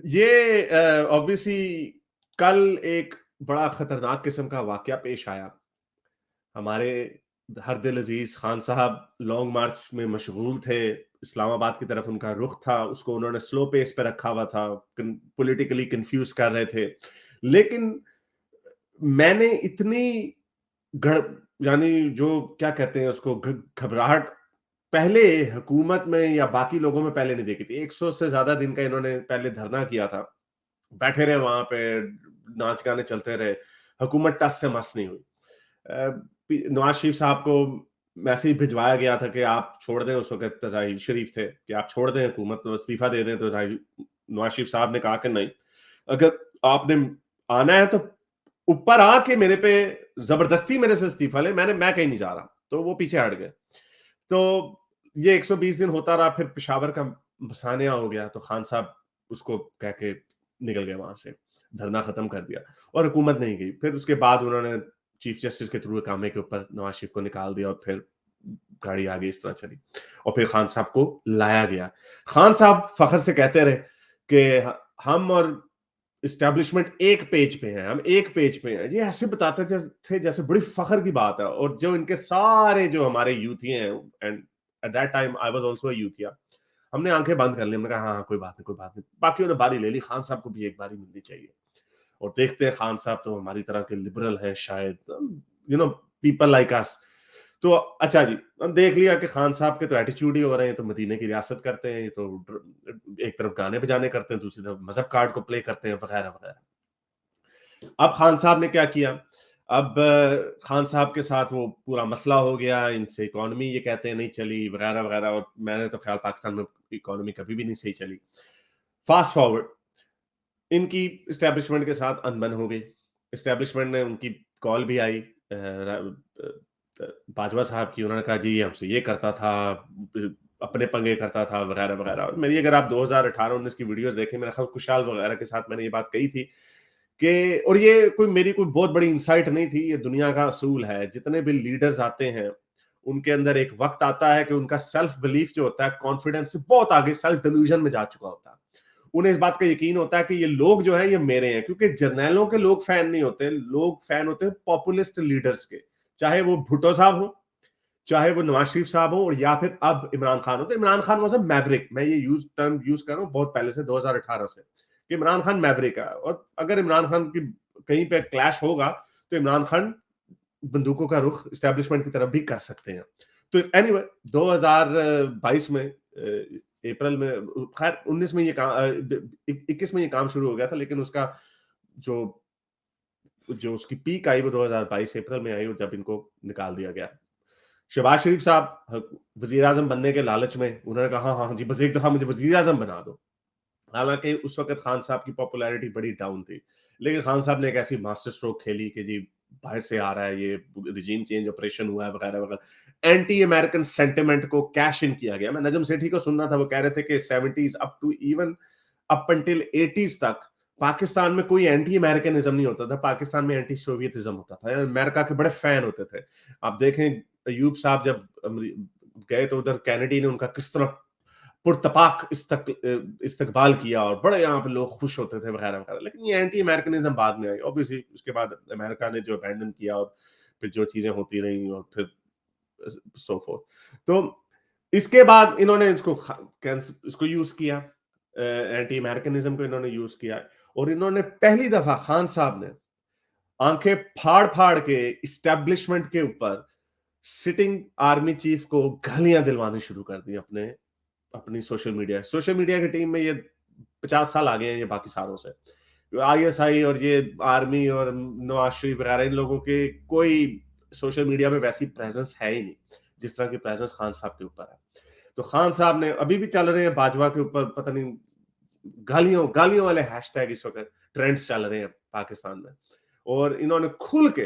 ये ऑब्वियसली कल एक बड़ा खतरनाक किस्म का वाकया पेश आया। हमारे हर दिल अजीज खान साहब लॉन्ग मार्च में मशगूल थे, इस्लामाबाद की तरफ उनका रुख था, उसको उन्होंने स्लो पेस पे रखा हुआ था, पॉलिटिकली कंफ्यूज कर रहे थे। लेकिन मैंने इतनी गड़ यानी जो क्या कहते हैं उसको घबराहट पहले हुकूमत में या बाकी लोगों में पहले नहीं देखी थी। 100 से ज्यादा दिन का इन्होंने पहले धरना किया था, बैठे रहे वहां पे, नाच गाने चलते रहे, हुकूमत टस से मस नहीं हुई। नवाज शरीफ साहब को मैसेज भिजवाया गया था कि आप छोड़ दें, उस वक्त राही शरीफ थे, कि आप छोड़ दें हुकूमत, तो इस्तीफा दे दें। तो नवाज शरीफ साहब ने कहा कि नहीं, अगर आपने आना है तो ऊपर आके मेरे पे जबरदस्ती मेरे से इस्तीफा ले, मैं कहीं नहीं जा रहा। तो वो पीछे हट गए। तो ये 120 दिन होता रहा, फिर पेशावर का बसानिया हो गया, तो खान साहब उसको कह के निकल गए वहां से, धरना खत्म कर दिया और हुकूमत नहीं गई। फिर उसके बाद उन्होंने चीफ जस्टिस के थ्रू कामे के ऊपर नवाज शरीफ को निकाल दिया और फिर गाड़ी आगे इस तरह चली और फिर खान साहब को लाया गया। खान साहब फखर से कहते रहे कि हम और इस्टेब्लिशमेंट एक पेज पे हैं, हम एक पेज पे हैं। ये ऐसे बताते थे जैसे बड़ी फखर की बात है। और जो इनके सारे जो हमारे यूथिया हैं, and at that time I was also a यूथिया, हमने आंखें बंद कर ली, हमने कहा हाँ हाँ कोई बात नहीं, कोई बात नहीं। बाकियों ने बारी ले ली, खान साहब को भी एक बारी मिलनी चाहिए। और देखते हैं, खान साहब तो हमारी तरह के लिबरल हैं शायद, पीपल लाइक अस। तो अच्छा जी, हम देख लिया कि खान साहब के तो एटीट्यूड ही हो रहे हैं, तो मदीने की रियासत करते हैं, ये तो एक तरफ गाने बजाने करते हैं, दूसरी तरफ मजहब कार्ड को प्ले करते हैं, वगैरह वगैरह। अब खान साहब ने क्या किया? अब खान साहब के साथ वो पूरा मसला हो गया, इनसे इकोनॉमी ये कहते हैं नहीं चली, वगैरह वगैरह। और मैंने तो ख्याल पाकिस्तान में इकोनॉमी कभी भी नहीं सही चली। फास्ट फॉरवर्ड, इनकी इस्टेब्लिशमेंट के साथ अनबन हो गई। इस्टेब्लिशमेंट ने उनकी कॉल भी आई बाजवा साहब की, उन्होंने कहा जी हमसे ये करता था, अपने पंगे करता था, वगैरह वगैरह। और मेरी अगर आप 2018-19 की वीडियोस देखें, मेरा ख्याल कुशाल वगैरह के साथ मैंने ये बात कही थी कि, और ये कोई मेरी कोई बहुत बड़ी इंसाइट नहीं थी, ये दुनिया का असूल है। जितने भी लीडर्स आते हैं उनके अंदर एक वक्त आता है कि उनका सेल्फ बिलीफ जो होता है कॉन्फिडेंस से बहुत आगे सेल्फ डिल्यूजन में जा चुका होता है। उन्हें इस बात का यकीन होता है कि ये लोग जो हैं ये मेरे हैं, क्योंकि जर्नैलों के लोग फैन नहीं होते, लोग फैन होते हैं पॉपुलिस्ट लीडर्स के। चाहे वो भुट्टो साहब हो, चाहे वो नवाज शरीफ साहब हो, और या फिर अब इमरान खान हो। तो Imran Khan was a Maverick, मैं ये टर्म यूज कर रहा हूँ बहुत पहले से, 2018 से, कि इमरान खान मैवरिक है। और अगर इमरान खान की कहीं पे क्लैश होगा तो इमरान खान बंदूकों का रुख इस्टेब्लिशमेंट की तरफ भी कर सकते हैं। तो एनीवे 2022 में अप्रैल में, खैर 19 में ये काम, 21 में ये काम शुरू हो गया था, लेकिन उसका जो जो उसकी पीक आई वो 2022 अप्रैल में आई, और जब इनको निकाल दिया गया। शहबाज शरीफ साहब वजीर आजम बनने के लालच में उन्होंने कहा हाँ हाँ जी बस एक दफा मुझे वजीर आजम बना दो। हालांकि उस वक्त खान साहब की पॉपुलैरिटी बड़ी डाउन थी, लेकिन खान साहब ने एक ऐसी मास्टर स्ट्रोक खेली कि जी बाहर से आ रहा है, ये रिजीम चेंज ऑपरेशन हुआ है, वगैरह वगैरह। एंटी अमेरिकन सेंटिमेंट को कैश इन किया गया। मैं नजम सेठी को सुनना था, वो कह रहे थे कि 70s up to even up until 80s तक पाकिस्तान में कोई एंटी अमेरिकनिज्म नहीं होता था, पाकिस्तान में एंटी सोवियतिज्म होता था। अमेरिका के बड़े फैन होते थे। आप देखें अयूब साहब जब गए तो उधर कैनेडी ने उनका किस तरह पुरतपाक इस्तकबाल किया, और बड़े यहाँ पे लोग खुश होते थे, वगैरह वगैरह। लेकिन ये एंटी अमेरिकनिज्म बाद में आई ऑब्वियसली, उसके बाद अमेरिका ने जो अबैंडन किया, और फिर जो चीजें होती रही, और फिर सो फोर्थ। तो इसके बाद इन्होंने इसको यूज किया, एंटी अमेरिकनिज्म को इन्होंने यूज किया। और इन्होंने पहली दफा खान साहब ने आंखें फाड़ फाड़ के इस्टेब्लिशमेंट के ऊपर सिटिंग आर्मी चीफ को गालियां दिलवानी शुरू कर दी अपने अपनी सोशल मीडिया की टीम में। ये 50 साल आ गए हैं ये बाकी सारों से। आईएसआई और ये आर्मी और नवाज शरीफ वगैरह, इन लोगों के कोई सोशल मीडिया में वैसी प्रेजेंस है ही नहीं जिस तरह की प्रेजेंस खान साहब के ऊपर है। तो खान साहब ने, अभी भी चल रहे हैं बाजवा के ऊपर, पता नहीं गालियों गालियों वाले हैशटैग इस वक्त ट्रेंड्स चल रहे हैं पाकिस्तान में। और इन्होंने खुल के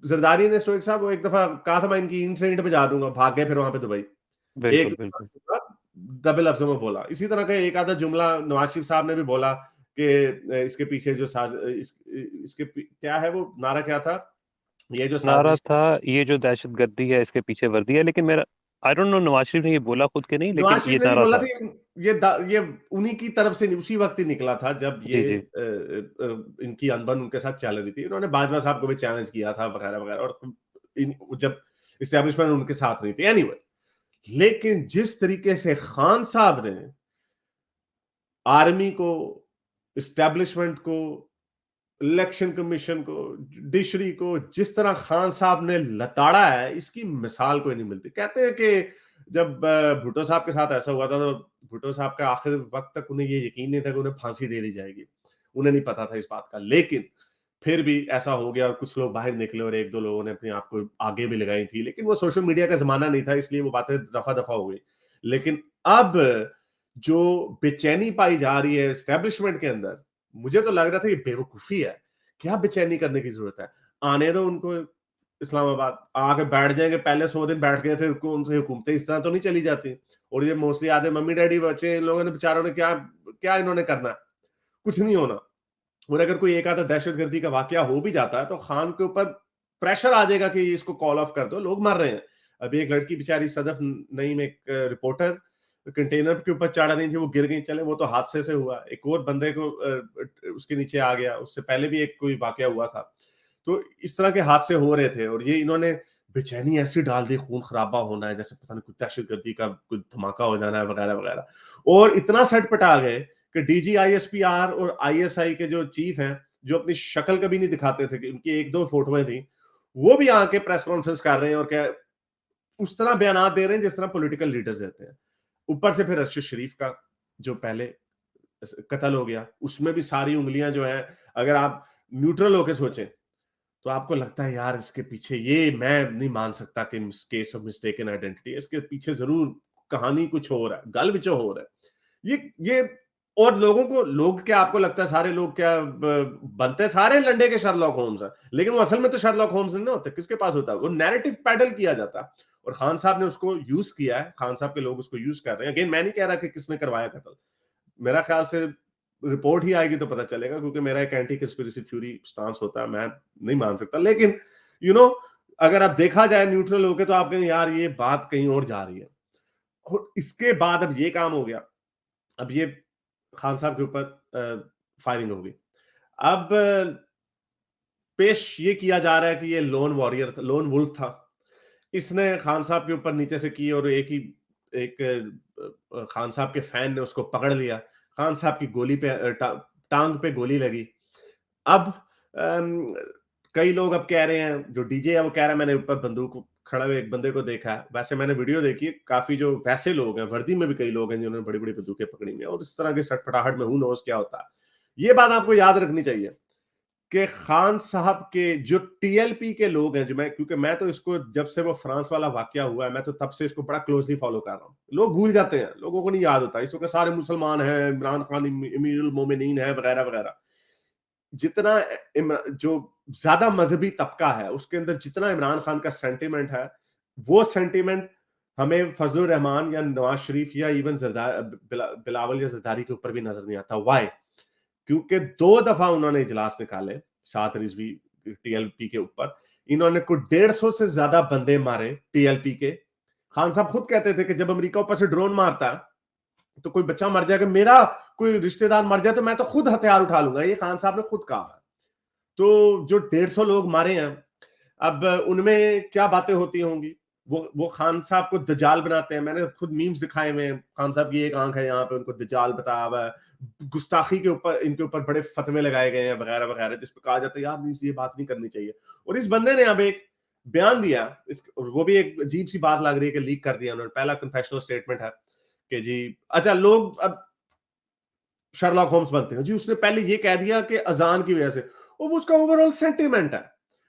जरदारी ने, स्टोइक साहब, वो एक दफा कहा था मैं इनकी इंसिडेंट पे जा दूंगा, भाग गए फिर वहां पे दुबई। बिल्कुल एक बिल्कुल। दबे लफ्जों में बोला। इसी तरह का एक आधा जुमला नवाज शरीफ साहब ने भी बोला कि इसके पीछे जो इसके क्या है, वो नारा क्या था, ये जो नारा साजिश। था, ये जो दहशत गर्दी है इसके पीछे वर्दी है। लेकिन मेरा I don't know, Nawaz Sharif ने ये बोला खुद के नहीं, नवाज लेकिन ये शरीफ ने नहीं नारा बोला था। था, ये उन्हीं की तरफ से उसी वक्त ही निकला था जब ये जी जी। इनकी अनबन उनके साथ चल रही थी। इन्होंने बाजवा साहब को भी चैलेंज किया था वगैरह वगैरह, और जब इस्टेब्लिशमेंट उनके साथ नहीं थी। एनीवे, लेकिन जिस तरीके से खान साहब ने आर्मी को, इस्टेब्लिशमेंट को, इलेक्शन कमीशन को, जुडिशरी को, जिस तरह खान साहब ने लताड़ा है, इसकी मिसाल कोई नहीं मिलती। कहते हैं कि जब भुट्टो साहब के साथ ऐसा हुआ था, तो भुट्टो साहब का आखिर वक्त तक उन्हें ये यकीन नहीं था कि उन्हें फांसी दे दी जाएगी। उन्हें नहीं पता था इस बात का, लेकिन फिर भी ऐसा हो गया और कुछ लोग बाहर निकले और एक दो लोगों ने अपने आप को आगे भी लगाई थी। लेकिन वो सोशल मीडिया का जमाना नहीं था, इसलिए वो बातें दफा दफा हो गई। लेकिन अब जो बेचैनी पाई जा रही है एस्टेब्लिशमेंट के अंदर, मुझे तो लग रहा था ये बेवकूफी है। क्या बेचैनी करने की जरूरत है? आने दो उनको इस्लामाबाद, आके बैठ जाएंगे। पहले 100 दिन बैठ गए थे, कौन सी हुकूमतें इस तरह तो नहीं चली जाती। और ये मोस्टली आधे मम्मी डैडी बच्चे, इन लोगों ने बेचारों ने क्या क्या इन्होंने करना है? कुछ नहीं होना। और अगर कोई एक आधा दहशतगर्दी का वाकया हो भी जाता है, तो खान के ऊपर प्रेशर आ जाएगा कि इसको कॉल ऑफ कर दो, लोग मर रहे हैं। अभी एक लड़की बेचारी सदफ नईम, एक रिपोर्टर कंटेनर के ऊपर चढ़ रही थी, वो गिर गई। चले वो तो हादसे से हुआ, एक और बंदे को उसके नीचे आ गया। उससे पहले भी एक कोई वाकया हुआ था। तो इस तरह के हादसे हो रहे थे, और ये इन्होंने बेचैनी ऐसी डाल दी, खून खराबा होना है, जैसे पता नहीं कुछ दहशतगर्दी का कुछ धमाका हो जाना है वगैरह वगैरह। और इतना सटपटा गए कि डीजी आईएसपीआर और आईएसआई के जो चीफ हैं, जो अपनी शक्ल कभी नहीं दिखाते थे, कि उनकी एक दो फोटोएं थी, वो भी आके प्रेस कॉन्फ्रेंस कर रहे हैं और क्या उस तरह बयान दे रहे हैं जिस तरह पॉलिटिकल लीडर्स देते हैं। ऊपर से फिर अरशद शरीफ का जो पहले कत्ल हो गया, उसमें भी सारी उंगलियां जो है, अगर आप न्यूट्रल होकर सोचें, तो आपको लगता है यार इसके पीछे, ये मैं नहीं मान सकता कि केस ऑफ मिस्टेकन आइडेंटिटी, इसके पीछे जरूर कहानी कुछ और है, गल विच हो रहा है। ये और लोगों को, लोग क्या, आपको लगता है सारे लोग क्या बनते सारे लंडे के शर्लॉक होम्स है? लेकिन वो असल में तो शर्लॉक होम्स नहीं होते। किसके पास होता है? वो नैरेटिव पैडल किया जाता है, और खान साहब ने उसको यूज किया है। खान साहब के लोग उसको यूज कर रहे हैं। अगेन, मैं नहीं कह रहा कि किसने करवाया कत्ल। मेरा ख्याल से रिपोर्ट ही आएगी तो पता चलेगा, क्योंकि मेरा एक एंटी कंस्पिरेसी थ्योरी स्टांस होता है, मैं नहीं मान सकता। लेकिन यू you नो know, अगर आप देखा जाए न्यूट्रल होके, तो आप कहें यार ये बात कहीं और जा रही है। और इसके बाद अब ये काम हो गया, अब ये खान साहब के ऊपर फायरिंग हो गई। अब पेश ये किया जा रहा है कि ये लोन वॉरियर था, लोन वुल्फ था। इसने खान साहब के ऊपर नीचे से की, और एक खान साहब के फैन ने उसको पकड़ लिया। खान साहब की गोली पे टांग पे गोली लगी। अब अम, कई लोग अब कह रहे हैं, जो डीजे है वो कह रहा है मैंने ऊपर बंदूक खड़ा हुए एक बंदे को देखा है। वैसे मैंने वीडियो देखी, काफी जो वैसे लोग हैं, वर्दी में भी कई लोग हैं जिन्होंने बड़ी बड़ी बंदूकें पकड़ी हुई हैं, और इस तरह के सटपटाहट में हूं नोस क्या होता है। ये बात आपको याद रखनी चाहिए कि खान साहब के जो टीएलपी के लोग हैं, जो मैं, क्योंकि मैं तो इसको जब से वो फ्रांस वाला वाकया हुआ है, मैं तो तब से इसको बड़ा क्लोजली फॉलो कर रहा हूँ। लोग भूल जाते हैं, लोगों को नहीं याद होता इस वक्त सारे मुसलमान हैं, इमरान खान अमीरुल मोमिनीन है वगैरह वगैरह। जितना जो ज्यादा मजहबी तबका है, उसके अंदर जितना इमरान खान का सेंटिमेंट है, वो सेंटिमेंट हमें फजलुर रहमान या नवाज शरीफ या इवन बिलावल या जरदारी के ऊपर भी नजर नहीं आता। वाई? क्योंकि 2 दफा उन्होंने इजलास निकाले 7 रिजवी टीएलपी के ऊपर। इन्होंने कुछ 150 से ज्यादा बंदे मारे टीएलपी के। खान साहब खुद कहते थे कि जब अमेरिका ऊपर से ड्रोन मारता है, तो कोई बच्चा मर जाएगा, मेरा कोई रिश्तेदार मर जाए, तो मैं तो खुद हथियार उठा लूंगा। ये खान साहब ने खुद कहा है। तो जो 150 लोग मारे हैं, अब उनमें क्या बातें होती होंगी? वो खान साहब को दजाल बनाते हैं। मैंने खुद मीम्स दिखाए हुए हैं, खान साहब की एक आंख है यहाँ पे, उनको दजाल बताया हुआ है। गुस्ताखी के ऊपर, इनके ऊपर बड़े फतवे लगाए गए हैं वगैरह वगैरह, जिस पर कहा जाता है यार नहीं, ये बात नहीं करनी चाहिए। और इस बंदे ने अब एक बयान दिया, वो भी एक अजीब सी बात लग रही है कि लीक कर दिया उन्होंने। पहला कन्फेशनल स्टेटमेंट है कि जी, अच्छा, लोग अब शर्लॉक होम्स बनते हैं जी, उसने पहले ये कह दिया कि अजान की वजह से, और वो उसका ओवरऑल सेंटिमेंट है।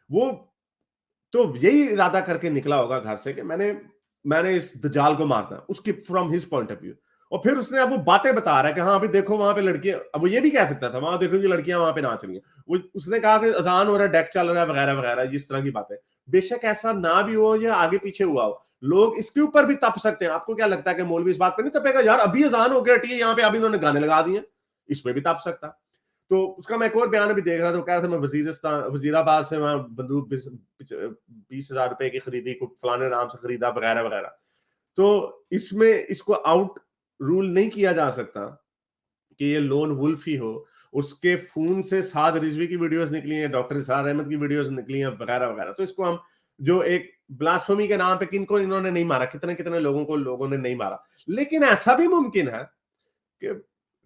वो तो यही इरादा करके निकला होगा घर से कि मैंने इस दज्जाल को मारना, उसकी from his point of view. और फिर उसने अब वो बातें बता रहा है कि हाँ अभी देखो वहां पे लड़कियां, अब वो ये भी कह सकता था वहां देखो जी लड़कियां वहां पे नाच रही हैं। वो उसने कहा कि अजान हो रहा है, डेक चल रहा है वगैरह वगैरह, इस तरह की बातें। बेशक ऐसा ना भी हो या आगे पीछे हुआ हो, लोग इसके ऊपर भी तप सकते हैं। आपको क्या लगता है कि मौलवी इस बात पे नहीं तपेगा? यार अभी अजान हो गया, यहाँ पे अभी इन्होंने गाने लगा दिए, इसमें भी तप सकता। तो उसका मैं एक और बयान भी देख रहा था, कह रहा था मैं वजीराबाद से वहां बंदूक 20,000 रुपए की खरीदी, फलाने नाम से खरीदा वगैरह वगैरह। तो इसमें इसको आउट रूल नहीं किया जा सकता कि ये लोन वुल्फ ही हो। उसके फोन से साद रिजवी की वीडियोस निकली हैं, डॉक्टर इसार अहमद की वीडियोस निकली हैं, वगैरह वगैरह। तो इसको हम जो एक ब्लास्फेमी के नाम पे किनको इन्होंने नहीं मारा, कितने कितने लोगों ने नहीं मारा, लेकिन ऐसा भी मुमकिन है कि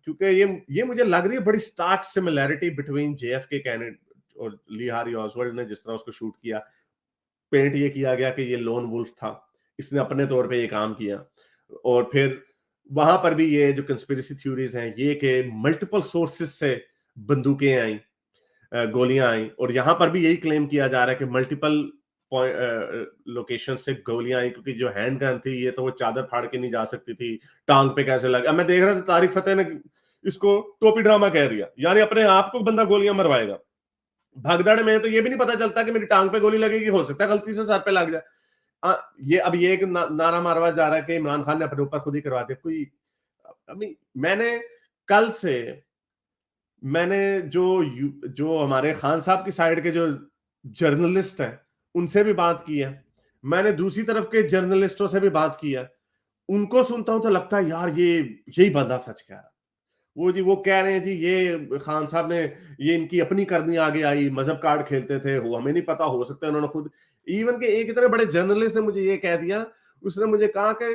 क्योंकि ये मुझे लग रही है बड़ी stark similarity between JFK Kennedy और ली हार्वी ऑसवाल्ड ने जिस तरह उसको शूट किया, पेंट ये किया गया कि ये लोन वुल्फ था, इसने अपने तौर पे ये काम किया। और फिर वहां पर भी ये जो कंस्पिरेसी थ्योरीज हैं ये कि मल्टीपल सोर्सेस से बंदूकें आई, गोलियां आई, और यहां पर भी यही क्लेम किया जा रहा है कि मल्टीपल लोकेशन से गोलियां आई, क्योंकि जो हैंड गन थी ये तो वो चादर फाड़ के नहीं जा सकती थी, टांग पे कैसे लगा। मैं देख रहा था तारिक फतेह ने इसको टोपी ड्रामा कह दिया, यानी अपने आप को बंदा गोलियां मरवाएगा। भगदड़ में तो ये भी नहीं पता चलता कि मेरी टांग पे गोली लगेगी, हो सकता है गलती से सर पे लग जाए। ये एक नारा मारवा जा रहा है कि इमरान खान ने अपने ऊपर खुद ही करवा दिया। कोई मैंने कल से मैंने जो हमारे खान साहब की साइड के जो जर्नलिस्ट हैं उनसे भी बात की है, मैंने दूसरी तरफ के जर्नलिस्टों से भी बात की है। उनको सुनता हूं तो लगता है यार ये यही बंदा सच कह रहा है। वो कह रहे हैं जी ये खान साहब ने ये इनकी अपनी करनी आगे आई, मजहब कार्ड खेलते थे, वो हमें नहीं पता, हो सकता है उन्होंने खुद। इवन के एक इतने बड़े जर्नलिस्ट ने मुझे ये कह दिया, उसने मुझे कहा कि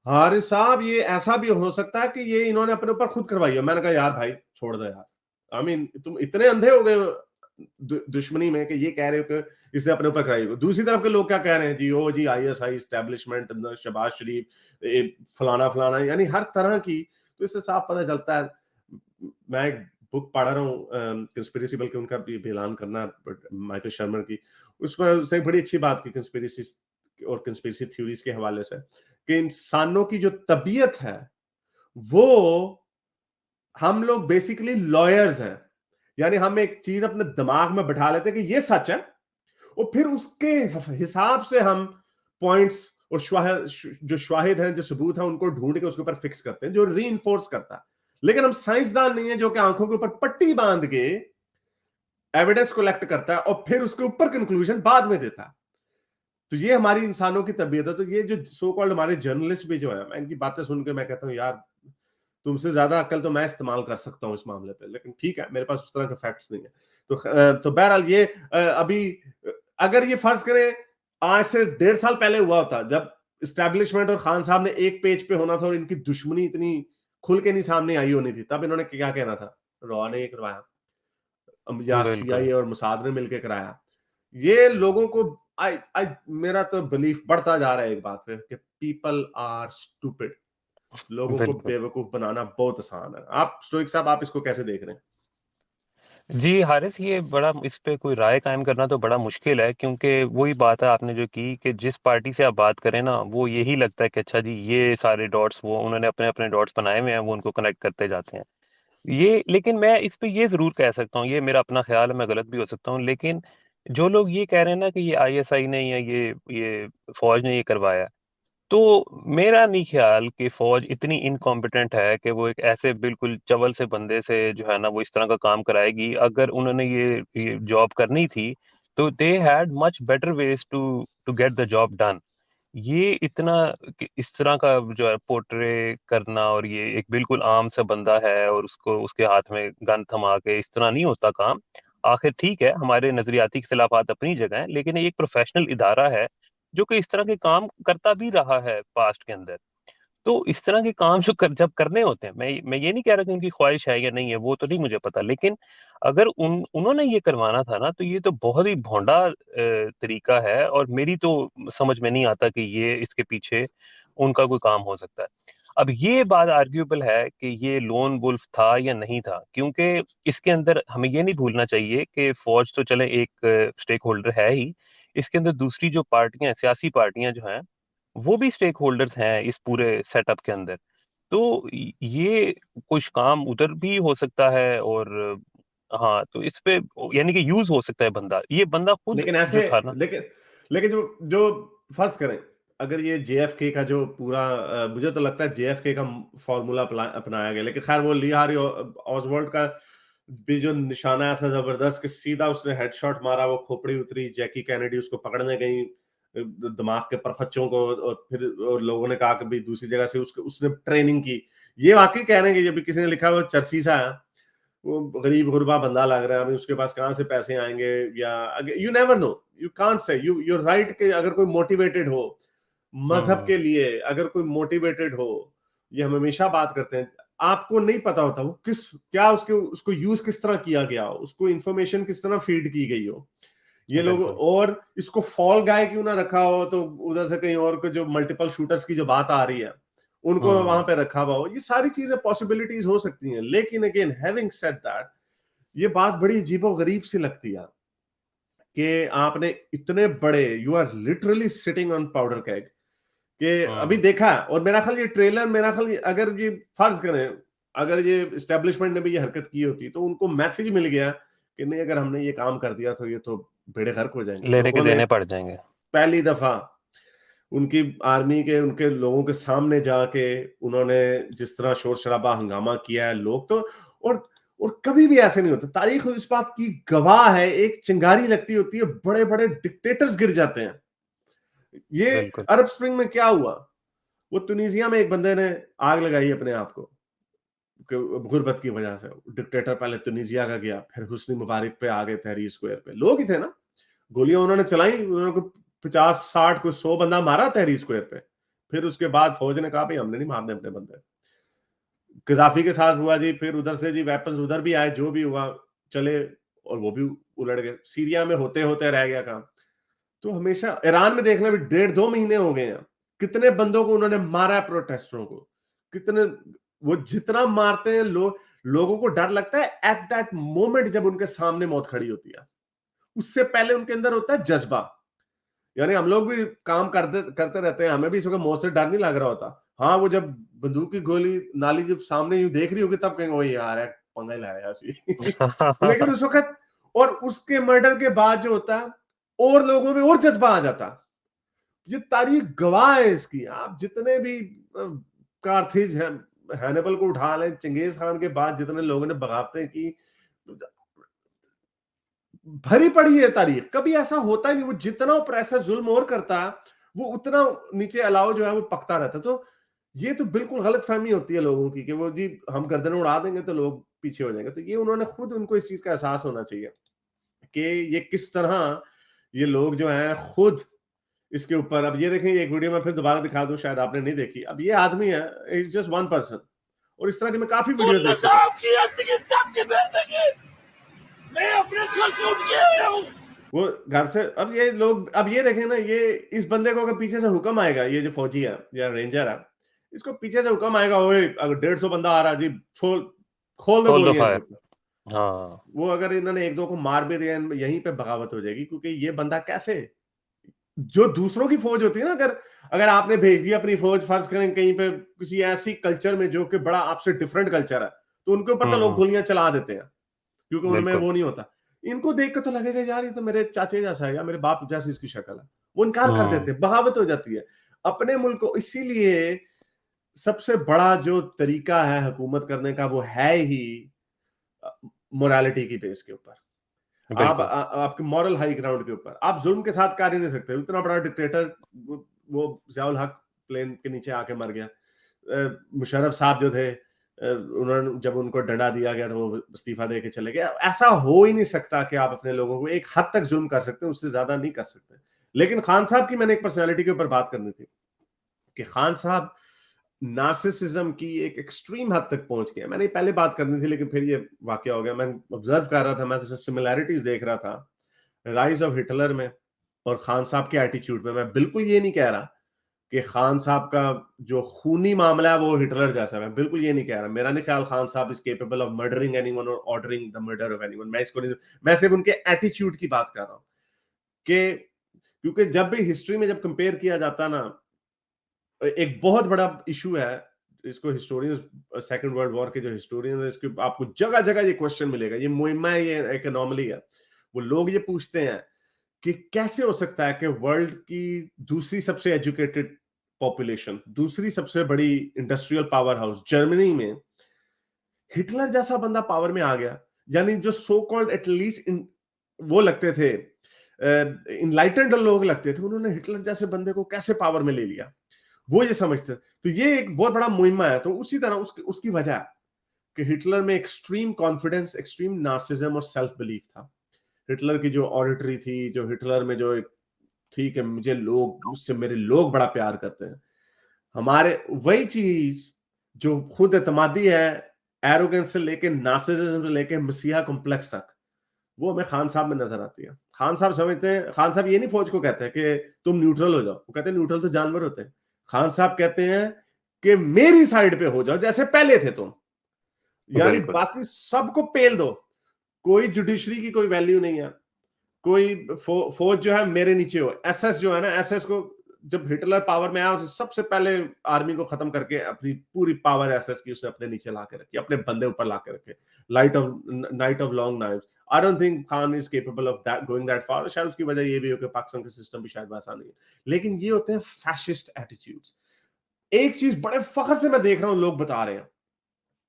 हारिस साहब ये ऐसा भी हो सकता है कि ये इन्होंने अपने ऊपर खुद करवाई है। मैंने कहा यार भाई छोड़ दो यार, तुम इतने अंधे हो गए दुश्मनी में कि ये कह रहे हो कि इसने अपने ऊपर कराई। दूसरी तरफ के लोग क्या कह रहे हैं जी, ओ जी आईएसआई एस्टेब्लिशमेंट, शहबाज शरीफ, फलाना फलाना, यानी हर तरह की। तो इससे साफ पता चलता है। मैं एक बुक पढ़ रहा हूँ कंस्पिरेसी, बल्कि उनका भी ऐलान करना माइकल शर्मर की, उसमें उसने बड़ी अच्छी बात की कंस्पिरेसी और कंस्पिरेसी थ्योरीज के हवाले से, कि इंसानों की जो तबीयत है वो, हम लोग बेसिकली लॉयर्स हैं, यानी हम एक चीज अपने दिमाग में बैठा लेते हैं कि ये सच है, और फिर उसके हिसाब से हम पॉइंट्स और जो शाहिद हैं, जो सबूत हैं, उनको ढूंढ के उसके ऊपर फिक्स करते हैं, जो री करता है। लेकिन हम साइंसदान नहीं है जो कि आंखों के ऊपर पट्टी बांध के एविडेंस कलेक्ट करता है और फिर उसके ऊपर कंक्लूजन बाद में देता है। तो ये हमारी इंसानों की तबीयत है। तो ये जो सो कॉल्ड हमारे जर्नलिस्ट भी जो है, मैं इनकी बातें सुन के मैं कहता हूँ यार तुमसे ज्यादा अक्ल तो मैं इस्तेमाल कर सकता हूँ इस मामले पे, लेकिन ठीक है मेरे पास उस तरह के फैक्ट्स नहीं है। तो बहरहाल ये अभी अगर ये फर्ज करें आज से 1.5 साल पहले हुआ होता, जब स्टैब्लिशमेंट और खान साहब ने एक पेज पे होना था और इनकी दुश्मनी इतनी खुल के नहीं सामने आई होनी थी, तब इन्होंने क्या कहना था, रॉ ने ये करवाया या बिल्कुल। सीआईए और मुसाद ने मिलकर कराया। ये लोगों को आई आई मेरा तो बिलीफ बढ़ता जा रहा है एक बात पे कि पीपल आर स्टूपिड। लोगों को बिल्कुल। बेवकूफ बनाना बहुत आसान है। आप स्टोइक साहब, आप इसको कैसे देख रहे हैं? जी, हारिस, ये बड़ा इस पे कोई राय कायम करना तो बड़ा मुश्किल है, क्योंकि वही बात है आपने जो की कि जिस पार्टी से आप बात करें ना, वो यही लगता है कि अच्छा जी ये सारे डॉट्स वो उन्होंने अपने-अपने डॉट्स बनाए हुए हैं, वो उनको कनेक्ट करते जाते हैं। ये लेकिन मैं इस पे ये ज़रूर कह सकता हूँ, ये मेरा अपना ख़्याल है, मैं गलत भी हो सकता हूँ, लेकिन जो लोग ये कह रहे हैं ना कि ये आईएसआई ने या ये फ़ौज ने ये करवाया, तो मेरा नहीं ख्याल कि फ़ौज इतनी इनकॉम्पिटेंट है कि वो एक ऐसे बिल्कुल चवल से बंदे से जो है ना वो इस तरह का काम कराएगी। अगर उन्होंने ये जॉब करनी थी, तो they had much better ways to to get the job done. ये इतना कि इस तरह का जो है पोर्ट्रे करना, और ये एक बिल्कुल आम सा बंदा है और उसको उसके हाथ में गन थमा के इस तरह नहीं होता काम। आखिर ठीक है, हमारे नज़रियाती इख्तिलाफ़ात अपनी जगह हैं, लेकिन ये एक प्रोफ़ेशनल इदारा है, जो कि इस तरह के काम करता भी रहा है पास्ट के अंदर। तो इस तरह के काम जो जब करने होते हैं, मैं ये नहीं कह रहा कि उनकी ख्वाहिश है या नहीं है, वो तो नहीं मुझे पता। लेकिन अगर उन्होंने ये करवाना था ना, तो ये तो बहुत ही भोंडा तरीका है, और मेरी तो समझ में नहीं आता कि ये इसके पीछे उनका कोई काम हो सकता है। अब ये बात आर्ग्यूएबल है कि ये लोन वुल्फ था या नहीं था, क्योंकि इसके अंदर हमें ये नहीं भूलना चाहिए कि फौज तो चले एक स्टेक होल्डर है ही, इसके अंदर दूसरी जो पार्टियां, सियासी पार्टियां जो हैं, वो भी स्टेक होल्डर्स हैं इस पूरे सेटअप के अंदर। तो ये कुछ काम उधर भी हो सकता है, और हाँ, तो इस पे यानी कि यूज हो सकता है बंदा, ये बंदा खुद लेकिन जो ऐसे था ना। लेकिन लेकिन जो जो फर्ज करें, अगर ये जेएफके का जो पूरा मुझे तो लगता है जेएफके का फॉर्मूला अपनाया गया, लेकिन खैर वो ली हार्वी ऑसवाल्ड का भी जो निशाना ऐसा जबरदस्त कि सीधा उसने हेडशॉट मारा, वो खोपड़ी उतरी, जैकी कैनेडी उसको पकड़ने गई, दिमाग के परखच्चों को, और फिर और लोगों ने कहा कि भाई दूसरी जगह से उसने ट्रेनिंग की। ये वाकई कह रहे हैं कि जब किसी ने लिखा वो चर्सी सा है, वो गरीब गुरबा बंदा लग रहा है, अभी उसके पास कहाँ से पैसे आएंगे, या you never know, you can't say, you right कि अगर कोई मोटिवेटेड हो मजहब के लिए, अगर कोई मोटिवेटेड हो, ये हम हमेशा बात करते हैं, आपको नहीं पता होता वो क्या उसको यूज किस तरह किया गया हो, उसको इंफॉर्मेशन किस तरह फीड की गई हो। ये लोग, बिल्कुल। और इसको फॉल गाय क्यों ना रखा हो, तो उधर से कहीं और को जो मल्टीपल शूटर्स की जो बात आ रही है उनको वहां पे रखा हुआ हो, ये सारी चीजें पॉसिबिलिटीज हो सकती हैं। लेकिन अगेन हैविंग सेड दैट, ये बात बड़ी अजीबो गरीब सी लगती है कि आपने इतने बड़े, you are literally sitting on powder keg, कि अभी देखा, और मेरा ख्याल ये ट्रेलर, मेरा ख्याल अगर ये फर्ज करें, अगर ये एस्टेब्लिशमेंट ने भी ये हरकत की होती तो उनको मैसेज मिल गया कि नहीं, अगर हमने ये काम कर दिया तो ये तो बेड़े गर्क हो जाएंगे। लेने के लोगों ने देने पड़ जाएंगे। पहली दफा उनकी आर्मी के, उनके लोगों के सामने जाके उन्होंने जिस तरह शोर शराबा हंगामा किया है, लोग तो, और कभी भी ऐसे नहीं होता, तारीख इस बात की गवाह है, एक चिंगारी लगती होती है, बड़े बड़े डिक्टेटर्स गिर जाते हैं। ये बिल्कुल। अरब स्प्रिंग में क्या हुआ, वो तुनिसिया में एक बंदे ने आग लगाई अपने आप को गुर्बत की वजह से। डिक्टेटर पहले तुनिसिया का गया, फिर हुस्नी मुबारक पे आ गए तहरीर स्क्वायर पे, लोग ही थे ना, गोलियां उन्होंने चलाई, उन्होंने 50 60 कोई 100 बंदा मारा तहरीर स्क्वायर पे। फिर उसके बाद फौज ने कहा भाई हमने नहीं मारने अपने बंदे। गजाफी के साथ हुआ जी, फिर उधर से जी वेपन्स उधर भी आए, जो भी हुआ चले, और वो भी उलट गए। सीरिया में होते होते रह गया काम। तो हमेशा ईरान में देखना भी 1.5 2 महीने हो गए हैं, कितने बंदों को उन्होंने मारा है, प्रोटेस्टरों को कितने, वो जितना मारते हैं लोगों को डर लगता है एट दैट मोमेंट जब उनके सामने मौत खड़ी होती है। उससे पहले उनके अंदर होता है जज्बा। यानी हम लोग भी काम करते करते रहते हैं, हमें भी इसको मौत से डर नहीं लग रहा होता। हाँ, वो जब बंदूक की गोली नाली जब सामने यूं देख रही होगी तब कहेंगे वही यार है, पंगा ही लाया ऐसी। लेकिन उस वक्त, और उसके मर्डर के बाद जो होता है, और लोगों में और जज्बा आ जाता। ये तारीख गवाह है इसकी। आप जितने भी कार्थेज है, हैनिबल को उठा लें, चंगेज खान के बाद जितने लोगों ने बगावतें की, भरी पड़ी है तारीख। कभी ऐसा होता ही नहीं, वो जितना ऑपरेसर जुल्म और करता है, वो उतना नीचे अलाव जो है वो पकता रहता है। तो ये तो बिल्कुल गलत फहमी होती है लोगों की कि वो जी हम गर्दन उड़ा देंगे तो लोग पीछे हो जाएंगे। तो ये उन्होंने खुद, उनको इस चीज का एहसास होना चाहिए कि ये किस तरह ये लोग जो हैं खुद इसके ऊपर। अब ये देखें, एक वीडियो में फिर दोबारा दिखा दूं, शायद आपने नहीं देखी। अब ये आदमी है, इट्स जस्ट वन पर्सन, और इस तरह की मैं काफी वीडियोस देख चुका हूं। वो घर से, अब ये लोग, अब ये देखें ना, ये इस बंदे को अगर पीछे से हुक्म आएगा, ये जो फौजी है या रेंजर है, इसको पीछे से हुक्म आएगा, ओए अगर 150 बंदा आ रहा है जी, छोड़, खोल दे खोल दो गोलियां इनके फायर। ऊपर। हाँ। वो अगर इन्होंने एक दो को मार भी दिया, यहीं पे बगावत हो जाएगी, क्योंकि ये बंदा कैसे, जो दूसरों की फौज होती है ना, अगर अगर आपने भेज दिया अपनी फौज, फर्ज करें कहीं पे किसी ऐसी कल्चर में जो कि बड़ा आपसे डिफरेंट कल्चर है, तो उनके ऊपर तो लोग हम्म। गोलियां चला देते हैं, क्योंकि उनमें बिल्कुल। वो नहीं होता। इनको देख के तो लगेगा यार ये तो मेरे चाचे जैसा है या मेरे बाप जैसी इसकी शक्ल है, वो इनकार कर देते हैं, बगावत हो जाती है अपने मुल्क को। इसीलिए सबसे बड़ा जो तरीका है हुकूमत करने का, वो है ही मोरालिटी की बेस के ऊपर। बिल्कुल। आपके मॉरल हाई ग्राउंड के ऊपर आप जुल्म के साथ कार्य नहीं सकते। इतना बड़ा डिक्टेटर, वो ज़ियाउल हक प्लेन के नीचे आके मर गया। मुशर्रफ साहब जो थे, उन्होंने जब उनको डंडा दिया गया तो वो इस्तीफा दे के चले गए। ऐसा हो ही नहीं सकता कि आप अपने लोगों को, एक हद तक जुल्म कर सकते हैं, उससे ज्यादा नहीं कर सकते। लेकिन खान साहब की मैंने एक पर्सनैलिटी के ऊपर बात करनी थी कि खान साहब नार्सिसिज्म की एक एक्सट्रीम हद तक पहुंच गया। मैंने पहले बात करनी थी लेकिन फिर ये वाकया हो गया। मैं ऑब्जर्व कर रहा था, मैं सिमिलैरिटीज देख रहा था राइज ऑफ हिटलर में और खान साहब के एटीट्यूड में। मैं बिल्कुल ये नहीं कह रहा कि खान साहब का जो खूनी मामला है वो हिटलर जैसा है, मैं बिल्कुल ये नहीं कह रहा। मेरा नहीं ख्याल Khan Sahab is capable of murdering anyone or ordering the murder of anyone. मैं इसको नहीं, मैं सिर्फ उनके एटीट्यूड की बात कर रहा हूं कि, क्योंकि जब भी हिस्ट्री में जब कंपेयर किया जाता ना, एक बहुत बड़ा इशू है इसको हिस्टोरियंस, सेकंड वर्ल्ड वॉर के जो हिस्टोरियंस है, इसके आपको जगह जगह ये क्वेश्चन मिलेगा। ये मुहिम्मा है, ये एक एनॉमली है। वो लोग ये पूछते हैं कि कैसे हो सकता है कि वर्ल्ड की दूसरी सबसे एजुकेटेड पॉपुलेशन, दूसरी सबसे बड़ी इंडस्ट्रियल पावर हाउस जर्मनी में हिटलर जैसा बंदा पावर में आ गया। यानी जो सो कॉल्ड एटलीस्ट वो लगते थे इनलाइटेंड लोग लगते थे, उन्होंने हिटलर जैसे बंदे को कैसे पावर में ले लिया, वो ये समझते। तो ये एक बहुत बड़ा मुहिमा है। तो उसी तरह उसकी वजह कि हिटलर में एक्सट्रीम कॉन्फिडेंस, एक्सट्रीम नार्सिज्म और सेल्फ बिलीफ था। हिटलर की जो ऑडिटरी थी, जो हिटलर में जो एक थी कि मुझसे मेरे लोग बड़ा प्यार करते हैं, हमारे वही चीज जो खुद एतमादी है, एरोगेंस से लेके नार्सिसिज्म से लेके मसीहा कॉम्प्लेक्स तक, वो हमें खान साहब में नजर आती है। खान साहब समझते हैं, खान साहब ये नहीं फौज को कहते हैं कि तुम न्यूट्रल हो जाओ, वो कहते हैं न्यूट्रल तो जानवर होते हैं। खान साहब कहते हैं कि मेरी साइड पे हो जाओ जैसे पहले थे तुम, यानी बिल्कुल। बाकी सबको पेल दो, कोई जुडिशरी की कोई वैल्यू नहीं है, कोई फौज जो है मेरे नीचे हो। एसएस जो है ना, एसएस को जब हिटलर पावर में आया, उसने सबसे पहले आर्मी को खत्म करके अपनी पूरी पावर एसएस की उसने अपने नीचे ला के रखी, अपने बंदे ऊपर ला के रखे। Night of long knives. I don't think Khan is capable of that, going that far. शायद उसकी वजह ये भी हो कि पाकिस्तान का सिस्टम भी शायद वैसा नहीं है। लेकिन ये होते हैं फैशिस्ट एटीट्यूड्स। एक चीज बड़े फख्र से मैं देख रहा हूं, लोग बता रहे हैं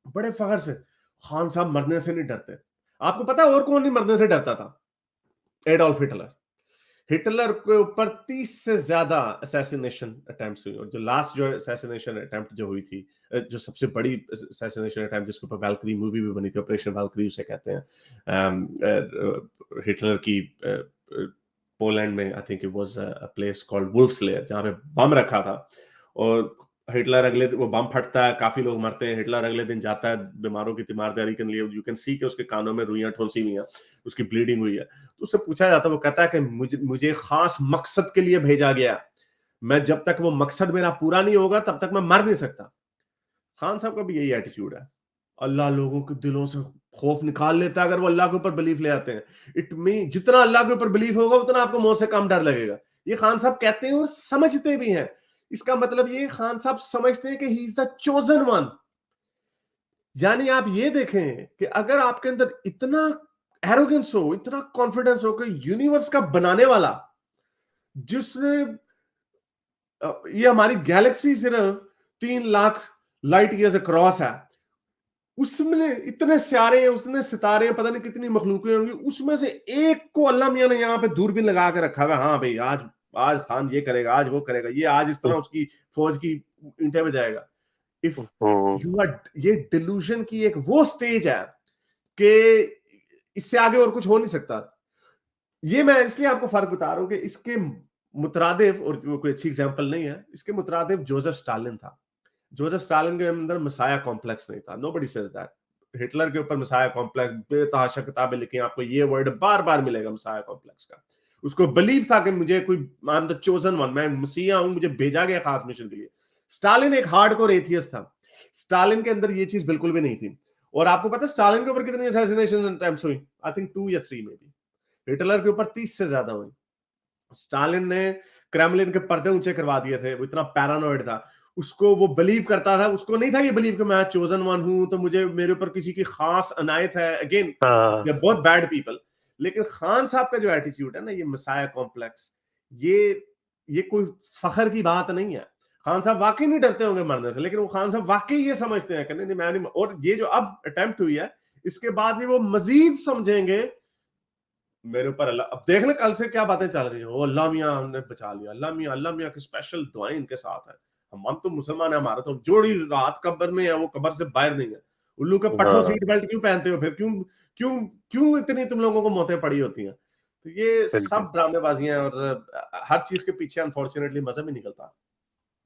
बड़े फख्र से, खान साहब मरने से नहीं डरते। आपको पता है और कौन नहीं मरने से डरता था? Adolf Hitler. हिटलर के ऊपर 30 से ज्यादा असैसिनेशन अटेम्प्ट्स हुई, और जो लास्ट जो असैसिनेशन अटेम्प्ट जो हुई थी, जो सबसे बड़ी असैसिनेशन अटेम्प्ट जिसके ऊपर वैल्करी मूवी भी बनी थी, ऑपरेशन वैल्करी उसे कहते हैं, हिटलर की पोलैंड में, I think it was a place called Wolf Lair, जहां पे बम रखा था। और हिटलर वो बम फटता है, काफी लोग मरते हैं। हिटलर अगले दिन जाता है बीमारों की तीमारदारी के लिए, यू कैन सी कि उसके कानों में रुइयां ठोंसी हुई हैं, उसकी ब्लीडिंग हुई है। तो उससे पूछा जाता है, वो कहता है कि मुझे खास मकसद के लिए भेजा गया, मैं जब तक वो मकसद मेरा पूरा नहीं होगा तब तक मैं मर नहीं सकता। खान साहब का भी यही एटीट्यूड है। अल्लाह लोगों के दिलों से खौफ निकाल लेता है अगर वो अल्लाह के ऊपर बिलीफ ले आते हैं। इट मीन जितना अल्लाह के ऊपर बिलीफ होगा उतना आपको मौत से कम डर लगेगा। ये खान साहब कहते हैं और समझते भी हैं। इसका मतलब ये खान साहब समझते हैं कि he is the chosen one. यानी आप ये देखें कि अगर आपके अंदर इतना एरोगेंस हो, इतना कॉन्फिडेंस हो कि यूनिवर्स का बनाने वाला, जिसने ये हमारी गैलेक्सी सिर्फ 3 लाख लाइट ईयर्स अक्रॉस है, उसमें इतने सारे हैं, उसने सितारे हैं, पता नहीं कितनी मखलूकें होंगी, उसमें से एक को अल्लाह मियां ने यहाँ पे दूरबीन लगा के रखा हुआ है। हाँ भाई, आज आज खान ये करेगा, आज वो करेगा, ये आज इस तरह उसकी फौज की ईंटें बजाएगा। इफ यू आर, ये डिल्यूजन की एक वो स्टेज है कि इससे आगे और कुछ हो नहीं सकता। ये मैं इसलिए आपको फर्क बता रहा हूं कि इसके मुतरादिफ, और वो कोई अच्छी एग्जांपल नहीं है, इसके मुतरादिफ जोसेफ स्टालिन था। जोसेफ स्टालिन के अंदर मसाया कॉम्प्लेक्स नहीं था। Nobody says that. हिटलर के ऊपर मसाया कॉम्प्लेक्स, बेतहाशा किताबें लिखी, आपको ये वर्ड बार बार मिलेगा मसाया कॉम्प्लेक्स का। उसको बिलीव था कि मुझे कोई, I am the chosen one, मैं मसीहा हूं, मुझे भेजा गया खास मिशन के लिए। स्टालिन एक हार्डकोर एथियस्ट था। स्टालिन के अंदर ये चीज बिल्कुल भी नहीं थी। और आपको पता है स्टालिन के ऊपर कितनी असैसिनेशन अटेम्प्ट्स हुई? आई थिंक 2 या 3 में भी। हिटलर के ऊपर 30 से ज्यादा हुई। स्टालिन ने क्रेमलिन के पर्दे ऊंचे करवा दिए थे, वो इतना पैरानॉइड था। उसको वो बिलीव करता था, उसको नहीं था ये बिलीव कि मैं चोजन वन हूं तो मुझे, मेरे ऊपर किसी की खास अनायत है। अगेन, दे बहुत बैड पीपल। लेकिन खान साहब का जो एटीट्यूड है ना, ये मसाया कॉम्प्लेक्स, ये कोई फखर की बात नहीं है। खान साहब वाकई नहीं डरते होंगे मरने से, लेकिन वो खान साहब वाकई ये समझते हैं कि नहीं, मैं नहीं। और ये जो अब अटेम्प्ट हुई है, इसके बाद ये वो मजीद समझेंगे मेरे ऊपर अल्लाह। अब देख ले कल से क्या बातें चल रही है, वो अल्लाह मियां हमने बचा लिया, अल्लाह मियां की स्पेशल दुआएं इनके साथ है। हम तो मुसलमान है, हमारा तो जोड़ी रात कब्र में है, वो कब्र से बाहर नहीं है। उल्लू के पठों हाँ, सीट बेल्ट क्यों पहनते हो फिर? क्यों क्यों क्यों इतनी तुम लोगों को मौतें पड़ी होती हैं? तो ये बिल्कुल। सब ड्रामेबाजियां, और हर चीज के पीछे अनफॉर्चुनेटली मजा भी निकलता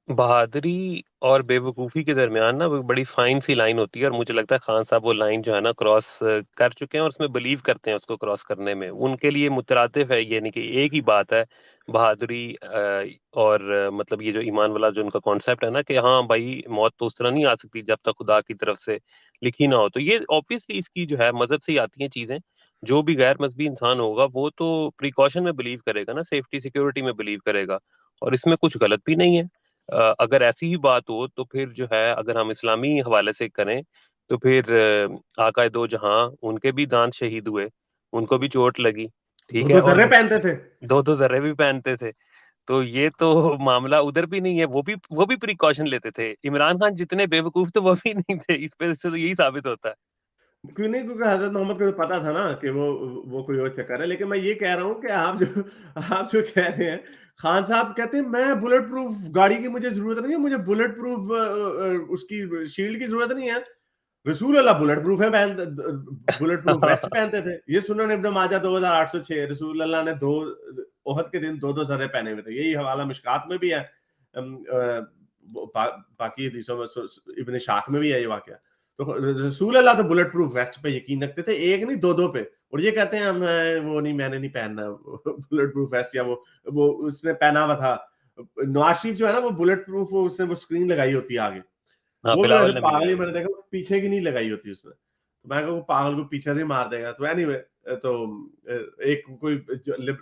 बहादुरी और बेवकूफ़ी के दरमियान ना वो बड़ी फाइन सी लाइन होती है, और मुझे लगता है खान साहब वो लाइन जो है ना क्रॉस कर चुके हैं, और उसमें बिलीव करते हैं उसको क्रॉस करने में। उनके लिए मुतरादिफ है, ये नहीं कि एक ही बात है बहादुरी और मतलब ये जो ईमान वाला जो उनका कॉन्सेप्ट है ना कि हाँ भाई, मौत तो उस तरह नहीं आ सकती जब तक खुदा की तरफ से लिखी ना हो। तो ये ऑब्वियसली इसकी जो है मजहब से ही आती हैं चीजें। जो भी गैर मजहबी इंसान होगा वो तो प्रिकॉशन में बिलीव करेगा ना, सेफ्टी सिक्योरिटी में बिलीव करेगा, और इसमें कुछ गलत भी नहीं है। अगर ऐसी ही बात हो तो फिर जो है, अगर हम इस्लामी हवाले से करें तो फिर आका दो जहां, उनके भी दांत शहीद हुए, उनको भी चोट लगी, दो ठीक दो है, और जर्रे पहनते थे। दो दो जर्रे भी पहनते थे। तो ये तो मामला उधर भी नहीं है, वो भी प्रिकॉशन लेते थे। इमरान खान जितने बेवकूफ थे वो भी नहीं थे, इस पे से तो यही साबित होता है। क्यों नहीं, क्योंकि हजरत मोहम्मद को तो पता था ना कि वो कोई और चक्कर है। लेकिन मैं ये कह रहा हूँ कि आप जो कह रहे हैं, खान साहब कहते हैं मैं बुलेट प्रूफ गाड़ी की मुझे जरूरत नहीं है, मुझे बुलेट प्रूफ उसकी शील्ड की जरूरत नहीं है। रसूल अल्लाह बुलेट प्रूफ है, बुलेट प्रूफ वेस्ट पहनते थे। ये सुनन इब्न माजा 2806, रसूल अल्लाह ने दो ओहद के दिन दो दो जर्रे पहने हुए थे। यही हवाला मिशकात में भी है, बाकी हदीसों में इब्न शाक में भी है ये वाकया। तो रसूल अल्लाह तो बुलेट प्रूफ वेस्ट पे यकीन रखते थे, एक नहीं दो दो पे। और ये कहते हैं वो नहीं, मैंने नहीं पहनना बुलेट प्रूफ वेस्ट, या वो उसने पहना हुआ था। नवाज शरीफ जो है ना, वो बुलेट प्रूफ, उसने वो स्क्रीन लगाई होती है आगे, हाँ, वो भी वैसे बिलावल ने भी पागल ही, लगाई मैंने है। देखा पीछे की नहीं लगाई होती उसने। तो मैं वो पागल को पीछे से मार देगा। तो एनीवे, तो एक कोई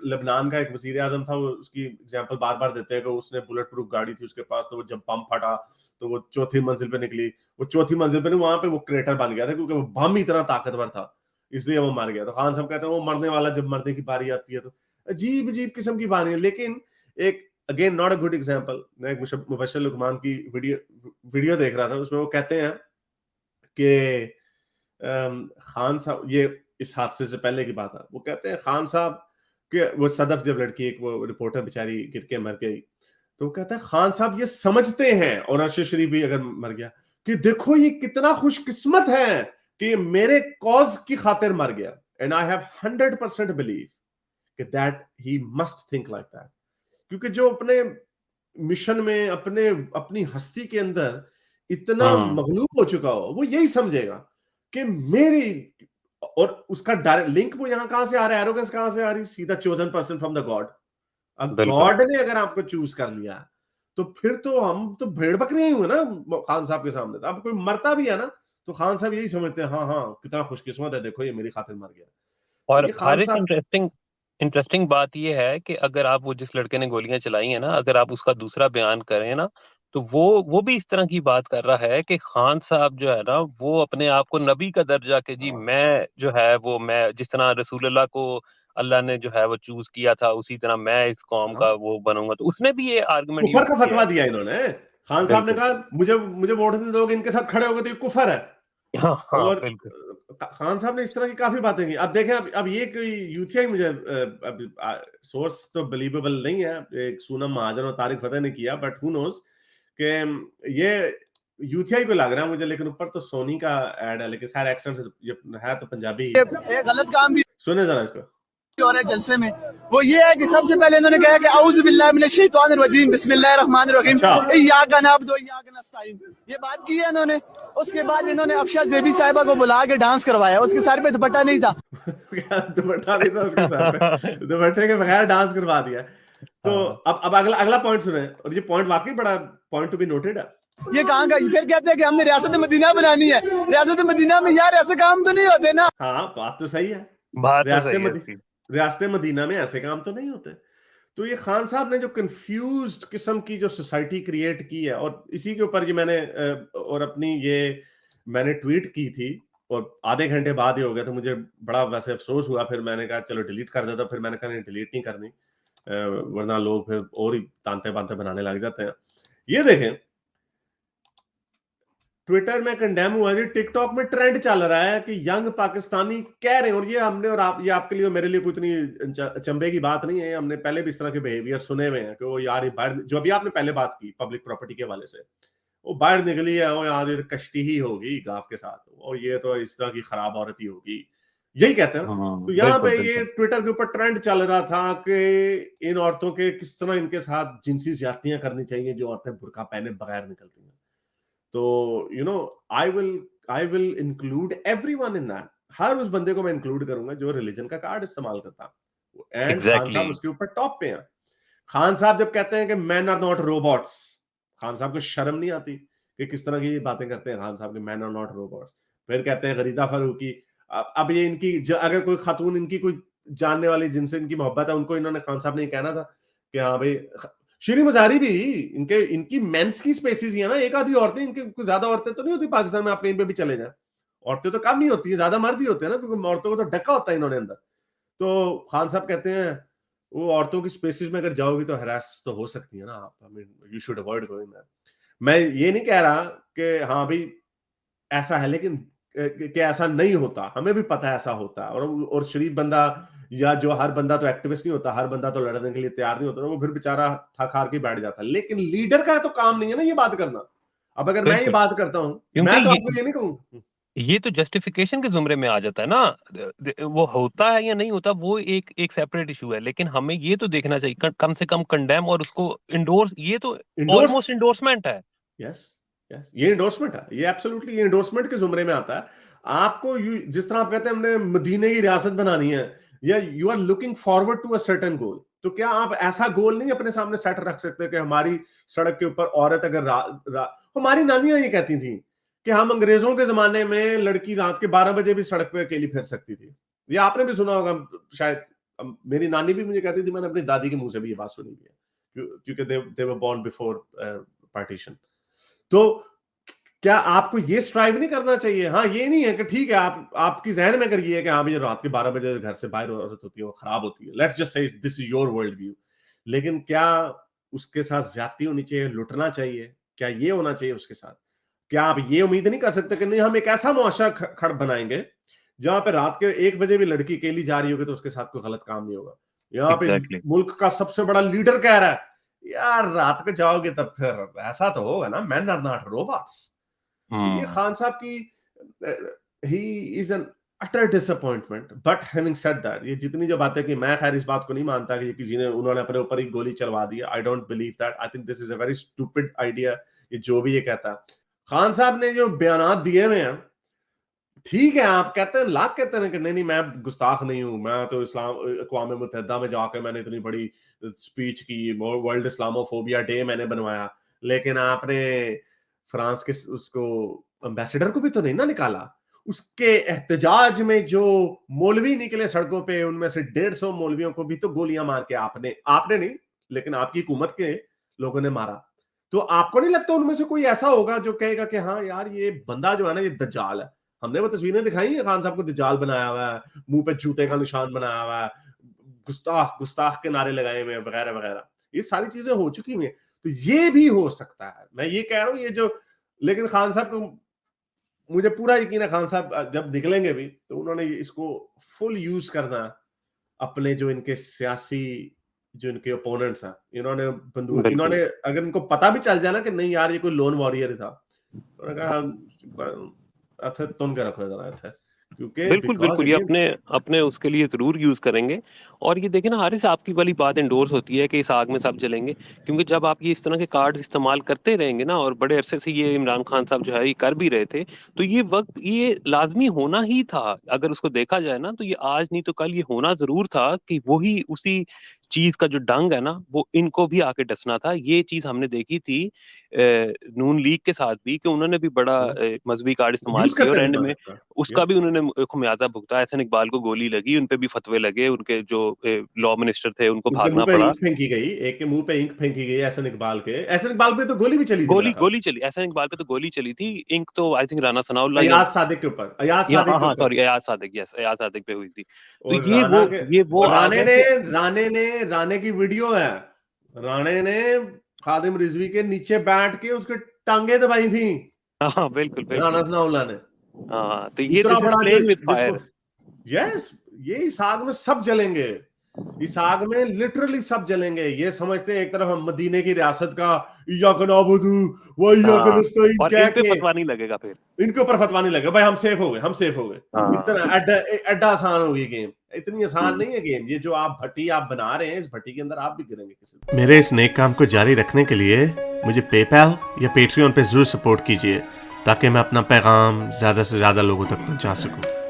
लेबनान का एक वजीर आजम था, वो उसकी एग्जांपल बार बार देते हैं कि उसने बुलेट प्रूफ गाड़ी थी उसके पास, तो वो जब बम फटा तो वो चौथी मंजिल पे निकली। वो चौथी मंजिल पे नहीं, वहां पे वो क्रेटर बन गया था, क्योंकि वो बम इतना ताकतवर था, इसलिए वो मर गया। तो खान साहब कहते हैं वो मरने वाला जब मरने की बारी आती है तो अजीब अजीब किस्म की बात है। लेकिन एक again not a good example, मैं एक मुबश्शिर लुकमान की वीडियो देख रहा था, उसमें वो कहते हैं कि खान साहब, ये इस हादसे से पहले की बात है, वो कहते हैं खान साहब के, वो सदफ जब लड़की, एक वो रिपोर्टर बेचारी गिर के मर गई, तो वो कहता है खान साहब ये समझते हैं, और अरशद शरीफ भी अगर मर गया, कि देखो ये कितना खुशकिस्मत है कि ये मेरे कॉज की खातिर मर गया। एंड आई हैव 100% बिलीव कि that he must think like that, क्योंकि जो अपने मिशन में, अपने अपनी हस्ती के अंदर इतना हम्म। मगलूब हो चुका हो, वो यही समझेगा कि मेरी, और उसका डायरेक्ट लिंक वो यहां कहां से आ रहा है, एरोगेंस कहां से आ रही, सीधा chosen person from the God. अब बिल्कुल। गॉड ने अगर आपको चूज कर लिया, तो फिर तो हम तो भेड़ बकरी ही हुए ना खान साहब के सामने। तो अब कोई मरता भी है ना, तो खान साहब यही समझते हैं, हाँ हाँ कितना खुशकिस्मत है, देखो ये मेरी खातिर मर गया। तो और ये खान हारिस, साहब, इंटरेस्टिंग इंटरेस्टिंग बात ये है कि अगर आप, वो जिस लड़के ने गोलियां चलाई हैं ना, अगर आप उसका दूसरा बयान करें ना, तो वो भी इस तरह की बात कर रहा है कि खान साहब जो है ना, वो अपने आप को नबी का दर्जा के, जी मैं जो है वो, मैं जिस तरह रसूलुल्लाह को अल्लाह ने जो है वो चूज किया था, उसी तरह मैं इस कौम हाँ, का वो बनूंगा। तो उसने भी ये आर्गुमेंट कुफर यूज का किया फतवा है। दिया इन्होंने। खान साहब ने बिल्कुल। कहा मुझे मुझे वोट नहीं दोगे, इनके साथ खड़े होगे तो ये कुफर है। हाँ हाँ, और बिल्कुल। खान साहब ने इस तरह की काफी बातें की। अब देखें, अब ये कोई यूथिया ही, मुझे अब सोर्स तो बिलीवेबल नहीं है, एक सूनम महाजन और तारिक फतेह ने किया, बट हु नोस कि ये यूथिया ही को लग रहा है मुझे। लेकिन ऊपर तो सोनी का ऐड है, लेकिन खैर एक्सेंट ये है तो पंजाबी ही। ये गलत काम भी सुने जरा इसको। हो रहा है जलसे में। वो ये है कि सबसे पहले इन्होंने कहा कि औज़ु बिल्लाहि मिनश शैतानिर रजीम बिस्मिल्लाहिर रहमानिर रहीम अच्छा, इय्याका नअबुदु व इय्याका नस्तईन, ये बात की है इन्होंने। उसके बाद इन्होंने अफशा ज़ेबी साहिबा को बुला के डांस करवाया, उसके सर पे दुपट्टा नहीं था। दुपट्टा नहीं था उसके सर पे, दुपट्टे के बगैर डांस करवा दिया। तो हाँ। अब अगला अगला पॉइंट सुने, और ये पॉइंट वाकई बड़ा पॉइंट टू बी नोटेड है। ये कहाँ का, फिर कहते हैं कि हमने रियासत मदीना बनानी है। रियासत मदीना में यार ऐसे काम तो नहीं होते ना। हाँ, बात तो सही है। बात तो रियासत सही है मदी इसकी। रियासत मदीना में ऐसे काम तो नहीं होते। तो ये खान साहब ने जो कंफ्यूज्ड किस्म की जो सोसाइटी क्रिएट की है, और इसी के ऊपर ये मैंने और अपनी ये मैंने ट्वीट की थी, और आधे घंटे बाद ही हो गया, तो मुझे बड़ा वैसे अफसोस हुआ। फिर मैंने कहा चलो डिलीट कर देता, फिर मैंने कहा नहीं, डिलीट नहीं करनी, वरना लोग फिर और ही तांते बांते बनाने लग जाते हैं। ये देखें, ट्विटर में कंडेम हुआ जी, टिकटॉक में ट्रेंड चल रहा है कि यंग पाकिस्तानी कह रहे हैं, और ये हमने और आप, ये आपके लिए और मेरे लिए कोई इतनी चंबे की बात नहीं है, हमने पहले भी इस तरह के बिहेवियर सुने हुए हैं कि वो यार, ये बाहर, जो अभी आपने पहले बात की पब्लिक प्रॉपर्टी के हवाले से, वो बाहर निकली है, वो यार ये तो कश्ती ही होगी गाफ के साथ, और ये तो इस तरह की खराब औरत ही होगी, यही कहते हैं। तो यहाँ बिल्कुल पे ये बिल्कुल। ट्विटर के ऊपर ट्रेंड चल रहा था कि इन औरतों के किस तरह इनके साथ जिनसी ज्यादतियां करनी चाहिए, जो औरतें बुर्का पहने बगैर निकलती हैं। तो I will include everyone in that. हर उस बंदे को मैं इंक्लूड करूंगा जो रिलीजन का कार्ड इस्तेमाल करता। एंड खान एग्जैक्टली साहब उसके ऊपर टॉप पे हैं। खान साहब जब कहते हैं कि man are not robots, Khan साहब को शर्म नहीं आती कि किस तरह की बातें करते हैं खान साहब के, मैन आर नॉट रोबोट्स। फिर कहते हैं गरीदा फरूकी, अब ये इनकी अगर कोई खातून इनकी कोई जानने वाली जिनसे इनकी मोहब्बत है, उनको इन्होंने खान साहब ने कहना था कि हाँ भाई, शीरी मजारी भी इनके इनकी मेंस की स्पेसिस ही है ना, एक आधी औरतें, इनके कुछ ज्यादा औरतें तो नहीं होती पाकिस्तान में, आप कहीं पे भी चले जाएं, औरतें तो कम ही होती है, ज्यादा मर्द ही होते हैं ना, क्योंकि औरतों को तो ढका होता है इन्होंने अंदर। तो खान साहब कहते हैं वो औरतों की स्पेसिस में अगर जाओगी तो हरास तो हो सकती है ना आप, I mean you should avoid going there. मैं ये नहीं कह रहा कि हाँ भाई ऐसा है, लेकिन कि ऐसा नहीं होता, हमें भी पता है ऐसा होता है। और शरीफ बंदा या जो हर बंदा तो एक्टिविस्ट नहीं होता, हर बंदा तो लड़ने के लिए तैयार नहीं होता, वो फिर बेचारा थक हार के बैठ जाता है। लेकिन लीडर का तो काम नहीं है ना ये बात करना। अब अगर मैं ये बिल्कुल, बात करता हूँ, क्योंकि मैं तो आपको ये नहीं कहूँ। ये तो जस्टिफिकेशन के ज़ुमरे में आ जाता है ना। वो होता है या नहीं होता वो एक एक सेपरेट इशू है, लेकिन हमें ये तो देखना चाहिए कम से कम कंडेम और उसको इंडोर्स, ये तो इंडोर्स, ऑलमोस्ट इंडोर्समेंट है। यस, यस, ये एंडोर्समेंट है, ये एब्सोल्युटली ये एंडोर्समेंट के जुमरे में आता है। आपको जिस तरह आप कहते हैं हमने मदीने की रियासत बनानी है, या you are looking forward to a certain goal, तो क्या आप ऐसा गोल नहीं अपने सामने सेट रख सकते कि हमारी सड़क के ऊपर औरत अगर हमारी नानियां ये कहती थी कि हम अंग्रेजों के जमाने में लड़की रात के 12 बजे भी सड़क पे अकेली फिर सकती थी। ये आपने भी सुना होगा शायद। मेरी नानी भी मुझे कहती थी, मैंने अपनी दादी के मुंह से भी ये बात सुनी हुई है, क्योंकि दे वर बोर्न बिफोर पार्टीशन। तो क्या आपको ये स्ट्राइव नहीं करना चाहिए? हाँ, ये नहीं है कि ठीक है, आपकी ज़हन में अगर ये है कि हाँ भई रात के 12 बजे घर से बाहर औरत होती है, वो खराब होती है। Let's just say this is your world view. लेकिन क्या उसके साथ ज़्यादती होनी चाहिए, लुटना चाहिए? क्या ये होना चाहिए उसके साथ? क्या आप ये उम्मीद नहीं कर सकते कि नहीं हम एक ऐसा मुआशरा खड़ा बनाएँगे, जहाँ पे रात के 1 बजे भी लड़की अकेली जा रही होगी तो उसके साथ कोई गलत काम नहीं होगा। यहाँ पे एग्जैक्टली। मुल्क का सबसे बड़ा लीडर कह रहा है, यार रात को जाओगे तब फिर ऐसा तो होगा ना, मेन आर नॉट रोबोट्स। ये खान साहब की he is an utter disappointment. But having said that, ये जितनी जो बातें कि मैं खैर इस बात को नहीं मानता कि किसी ने उन्होंने अपने ऊपर ही गोली चलवा दी। I don't believe that. I think this is a very stupid idea. ये जो भी ये कहता है, खान साहब ने जो बयान दिए हुए हैं, ठीक है, आप कहते हैं, लाख कहते हैं कि नहीं नहीं मैं गुस्ताख नहीं हूं, मैं तो इस्लाम अक़वाम मुत्तहिदा में जाकर मैंने इतनी बड़ी स्पीच की, वर्ल्ड इस्लामोफोबिया डे मैंने बनवाया। लेकिन आपने फ्रांस के उसको एम्बेसडर को भी तो नहीं ना निकाला। उसके एहतजाज में जो मौलवी निकले सड़कों पे, उनमें से 150 मौलवियों को भी तो गोलियां मार के आपने नहीं, लेकिन आपकी हुकूमत के लोगों ने मारा। तो आपको नहीं लगता उनमें से कोई ऐसा होगा जो कहेगा कि हाँ यार ये बंदा जो है ना, ये दज्जाल है। हमने वो तस्वीरें दिखाई है, खान साहब को दज्जाल बनाया हुआ है, मुंह पे जूते का निशान बनाया हुआ है, गुस्ताख गुस्ताख के नारे लगाए हुए हैं, वगैरह वगैरह। ये सारी चीजें हो चुकी हैं। तो ये भी हो सकता है, मैं ये कह रहा हूं, ये जो, लेकिन खान साहब को मुझे पूरा यकीन है, खान साहब जब निकलेंगे भी तो उन्होंने इसको फुल यूज करना अपने जो इनके सियासी, जो इनके ओपोनेंट्स हैं, इन्होंने बंदूक, बिल्कुल इन्होंने अगर इनको पता भी चल जाए ना कि नहीं यार ये कोई लोन वॉरियर ही था, उन्होंने कहा अच्छा तुम क्या रखो जरा थे, क्योंकि बिल्कुल बिकॉज बिल्कुल, ये अगेन अपने अपने उसके लिए जरूर यूज करेंगे। और ये देखिए ना हारिस, आपकी वाली बात इंडोर्स होती है कि इस आग में सब जलेंगे, क्योंकि जब आप ये इस तरह के कार्ड्स इस्तेमाल करते रहेंगे ना, और बड़े अरसे से ये इमरान खान साहब जो है ये कर भी रहे थे, तो ये वक्त ये लाजमी होना ही था। अगर उसको देखा जाए ना, तो ये आज नहीं तो कल ये होना जरूर था कि वही उसी चीज का जो डंग है ना, वो इनको भी आके डसना था। ये चीज हमने देखी थी नून लीग के साथ भी, कि उन्होंने भी बड़ा मजहबी कार्ड इस्तेमाल यूज किया, करते और थे एंड में मजहब का। उसका भी उन्होंने खुमियाजा भुगता। एहसन इकबाल को गोली लगी, उनपे भी फतवे लगे, उनके जो लॉ मिनिस्टर थे उनको उनके मुंह भागना पे पड़ा। इंक फेंकी गई, एक के मुंह पे इंक फेंकी गई, एहसन इकबाल के, एहसन इकबाल पे तो गोली भी चली थी मेरा गोली ख्याल। गोली चली, एहसन इकबाल पे तो गोली चली थी। इंक तो आई थिंक राना सनाउल्लाह अयाज सादिक के ऊपर, अयाज या सादिक हाँ के हाँ ऊपर। सॉरी, एयाज सादिक, यस एयाज सादिक पे हुई थी। तो और ये वो और आग है कि राणे की वीडियो है, राणे ने खादिम रिजवी के नीचे बैठ के उसके टांगे दबाई थी, हाँ बिल्कुल राणा बिल्कुल। सनाउल्लाह ने। हाँ, तो ये इतना दिस इज बड़ा जो प्लेइंग विद जिसको, फायर। यस, ये इस आग में सब जलेंगे, इस आग में लिटरली सब जलेंगे। ये समझते हैं एक तरफ हम मदीने की रियासत का इय्याक नअबुदु व इय्याक हाँ, नस्तईन और कह इन पे के फतवा नहीं लगेगा फिर। इनके ऊपर फतवा नहीं लगा, भाई हम सेफ हो गए, हम सेफ हो गए। हाँ। इतना एड्डा आसान हो गई गेम। इतनी आसान हम्म। नहीं है गेम। ये जो आप भट्टी आप बना रहे हैं, इस भट्टी के अंदर आप भी गिरेंगे किसी दिन। मेरे इस नेक काम को जारी रखने के लिए मुझे पेपैल या पेट्रियन पे जरूर सपोर्ट कीजिए, ताकि मैं अपना पैगाम ज्यादा से ज्यादा लोगों तक पहुंचा सकूं।